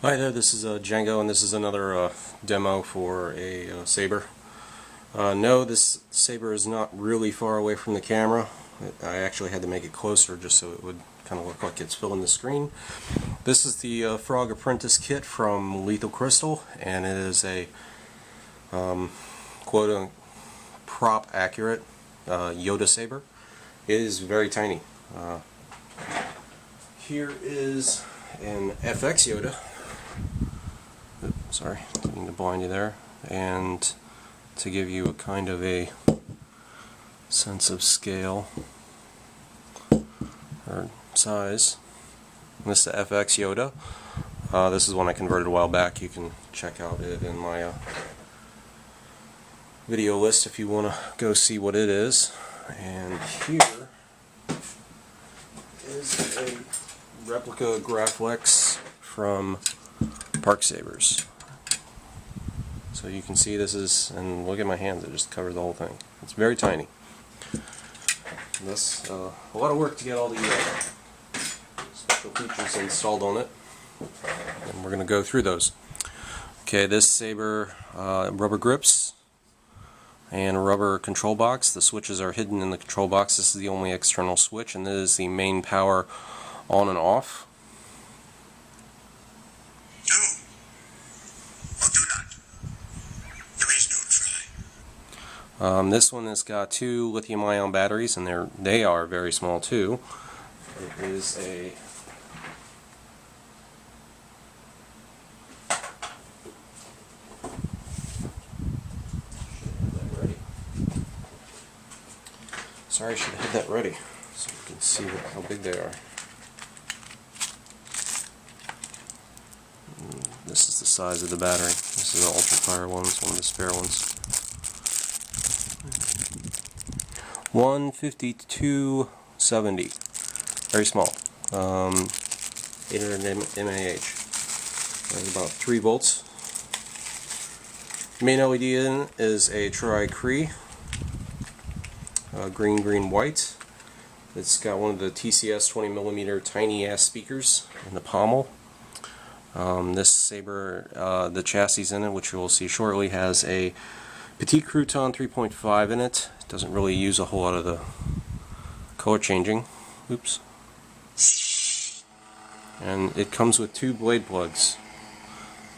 Hi there, this is Django, and this is another demo for a saber. No, this saber is not really far away from the camera. I actually had to make it closer just so it would kind of look like it's filling the screen. This is the Frog Apprentice kit from Lethal Crystal, and it is a quote prop accurate Yoda saber. It is very tiny. Here is an FX Yoda. Sorry, didn't mean to blind you there. And to give you a kind of a sense of scale or size, this is the FX Yoda. This is one I converted a while back. You can check out it in my video list if you want to go see what it is. And here is a replica Graflex from Park Sabers. So you can see this is, and look at my hands, it just covered the whole thing. It's very tiny. This a lot of work to get all the special features installed on it, and we're going to go through those. Okay, this saber, rubber grips and a rubber control box. The switches are hidden in the control box. This is the only external switch, and this is the main power on and off. This one has got 2 lithium-ion batteries, and they are very small too. It is a Sorry, I should have had that ready so you can see how big they are. This is the size of the battery. This is the ultra fire ones, one of the spare ones. 15270, very small, 800 mAh, about 3 volts. The main LED in is a Cree, green, white. It's got one of the TCSS 20mm tiny ass speakers in the pommel. This saber, the chassis in it, which you will see shortly, has a Petit Crouton 3.5 in it. It doesn't really use a whole lot of the color changing. Oops. And it comes with 2 blade plugs,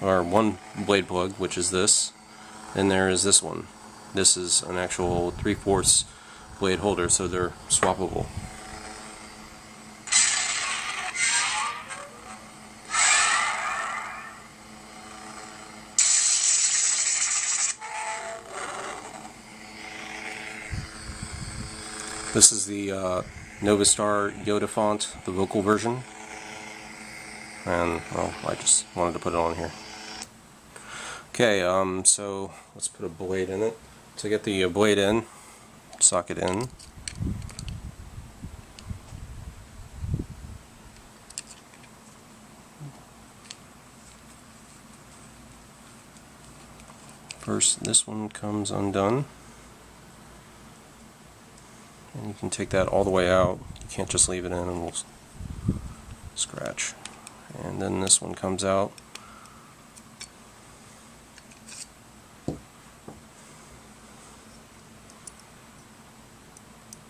or 1 blade plug, which is this, and there is this one. This is an actual 3/4 blade holder, so they're swappable. This is the Novastar Yoda font, the vocal version, and well, I just wanted to put it on here. Okay, so let's put a blade in it. To get the blade in, socket in. First, this one comes undone. And you can take that all the way out. You can't just leave it in and we'll scratch. And then this one comes out.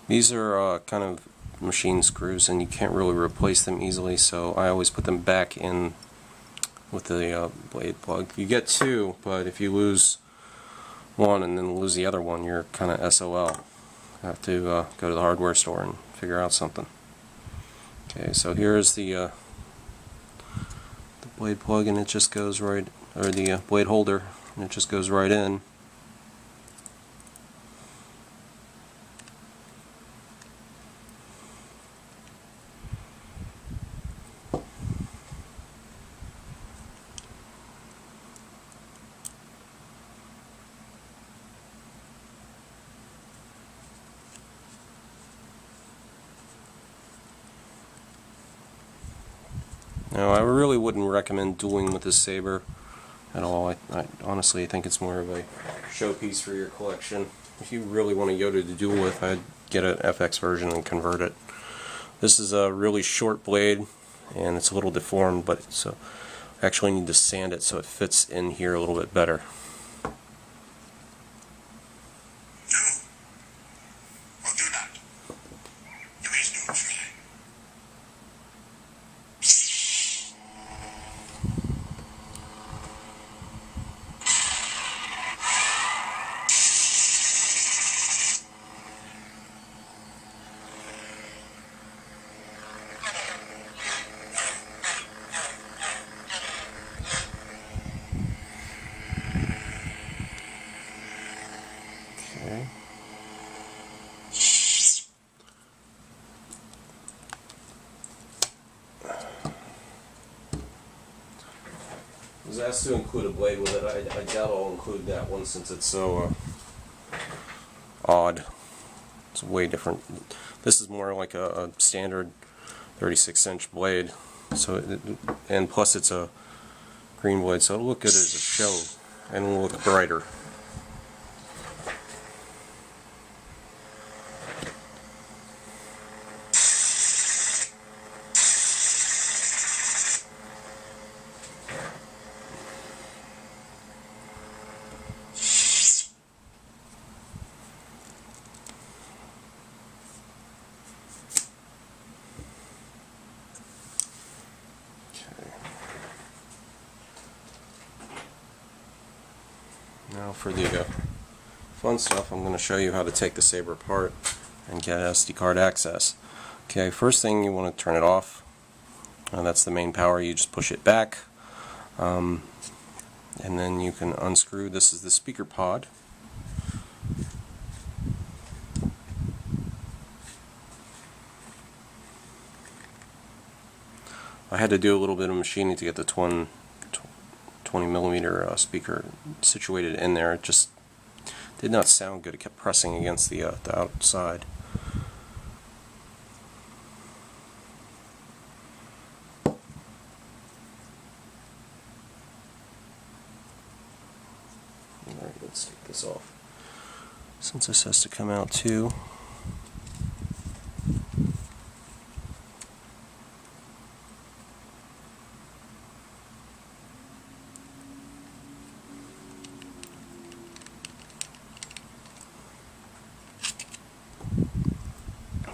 These are kind of machine screws, and you can't really replace them easily, so I always put them back in with the blade plug. You get 2, but if you lose one and then lose the other one, you're kind of SOL. Have to go to the hardware store and figure out something. Okay, so here is the blade plug, and it just goes right, or the blade holder, and it just goes right in. Now, I really wouldn't recommend dueling with this saber at all. I honestly think it's more of a showpiece for your collection. If you really want a Yoda to duel with, I'd get an FX version and convert it. This is a really short blade, and it's a little deformed, but it's Actually need to sand it so it fits in here a little bit better. Okay. I was asked to include a blade with it. I doubt I'll include that one since it's so odd. It's way different. This is more like a standard 36-inch blade. So and plus it's a green blade, so it'll look good as a show and it'll look brighter. Now for the fun stuff, I'm going to show you how to take the saber apart and get SD card access. Okay, first thing you want to turn it off. That's the main power. You just push it back, and then you can unscrew. This is the speaker pod. I had to do a little bit of machining to get the 20mm speaker situated in there. It just did not sound good. It kept pressing against the outside. Alright, let's take this off. Since this has to come out too.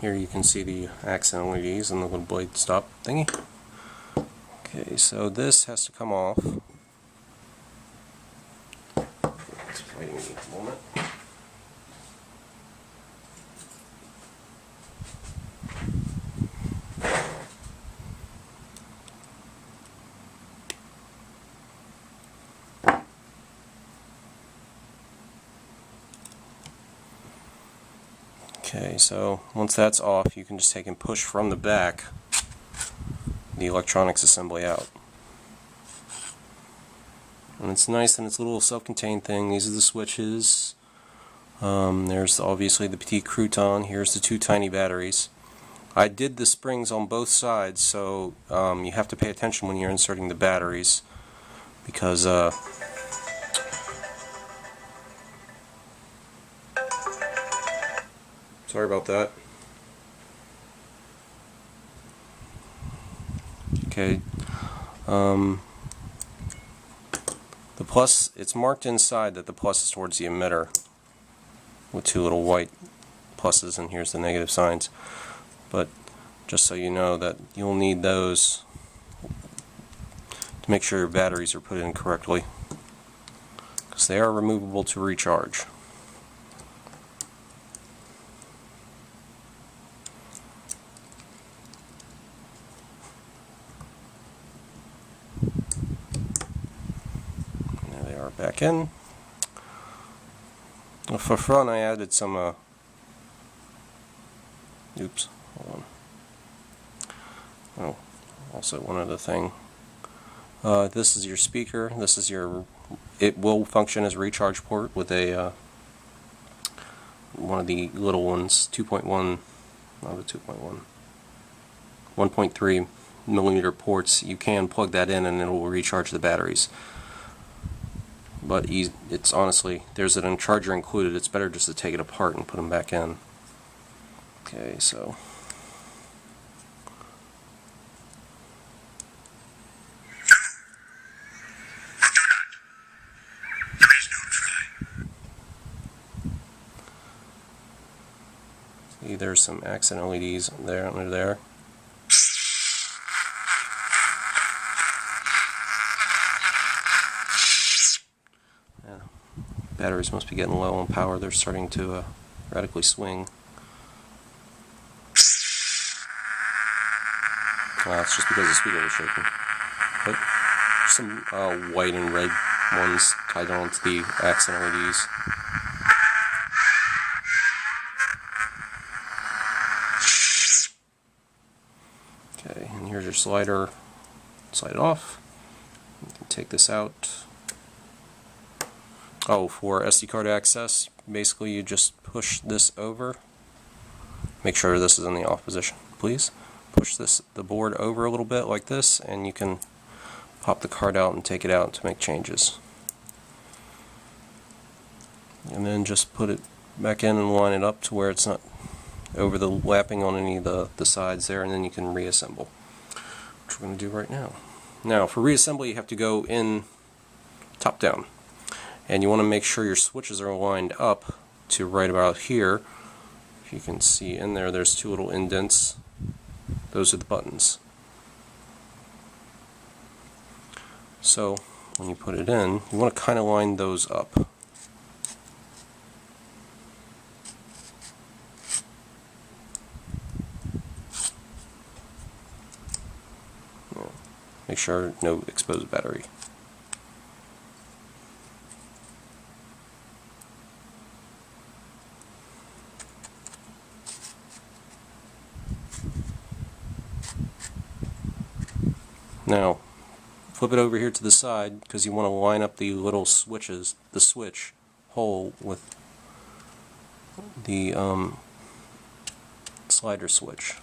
Here you can see the accent LEDs and the little blade stop thingy. Okay, so this has to come off. It's fighting me a moment. Okay, so once that's off, you can just take and push from the back the electronics assembly out. And it's nice and it's a little self-contained thing. These are the switches. There's obviously the Petit Crouton. Here's the two tiny batteries. I did the springs on both sides, so you have to pay attention when you're inserting the batteries, because sorry about that. Okay. The plus, it's marked inside that the plus is towards the emitter with two little white pluses, and here's the negative signs. But just so you know that you'll need those to make sure your batteries are put in correctly, because they are removable to recharge. Back in. Well, for fun, I added some oops, hold on. Oh, also one other thing. This is your speaker. This is your. It will function as a recharge port with a one of the little ones, 2.1, not a 2.1, 1.3mm ports. You can plug that in and it will recharge the batteries. But it's honestly, there's a charger included. It's better just to take it apart and put them back in. Okay, so See, there's some accent LEDs there under there. Yeah. Batteries must be getting low on power. They're starting to radically swing. It's just because the speaker was shaking. But some white and red ones tied onto the accent LEDs. Okay, and here's your slider. Slide it off. You can take this out. Oh, for SD card access, basically you just push this over. Make sure this is in the off position, please. Push the board over a little bit like this, and you can pop the card out and take it out to make changes. And then just put it back in and line it up to where it's not over the lapping on any of the sides there, and then you can reassemble, which we're going to do right now. Now for reassembly you have to go in top down, and you want to make sure your switches are lined up to right about here. If you can see in there, there's two little indents. Those are the buttons. So when you put it in, you want to kind of line those up. Make sure no exposed battery. Now, flip it over here to the side because you want to line up the little switches, the switch hole with the slider switch.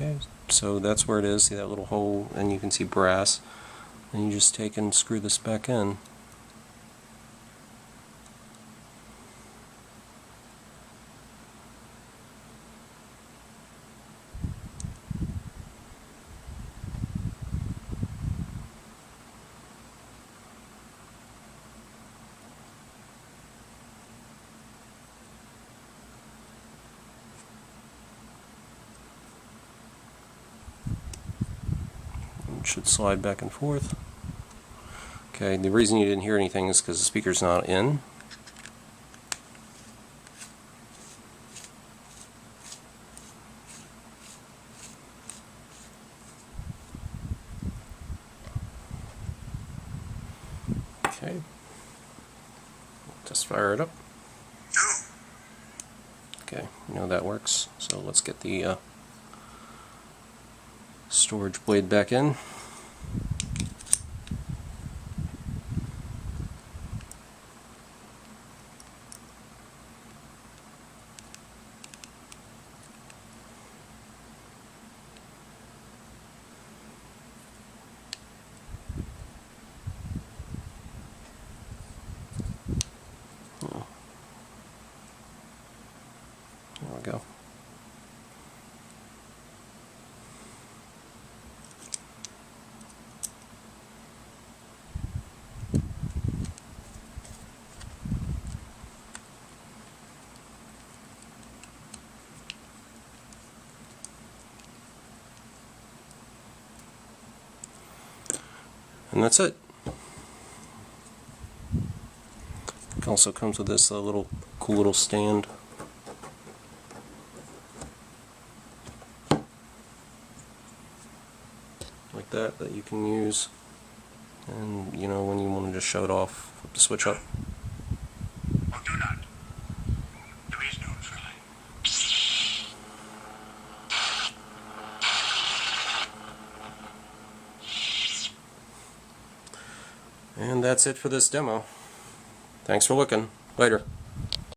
Okay, so that's where it is. See that little hole, and you can see brass. And you just take and screw this back in. Should slide back and forth. Okay, the reason you didn't hear anything is because the speaker's not in. Okay, just fire it up. Okay, you know that works. So let's get the storage blade back in. There we go. And that's it. It also comes with this little cool little stand. Like that you can use, and you know, when you want to just show it off, flip the switch up. Or do not. There is no try. And that's it for this demo. Thanks for looking. Later.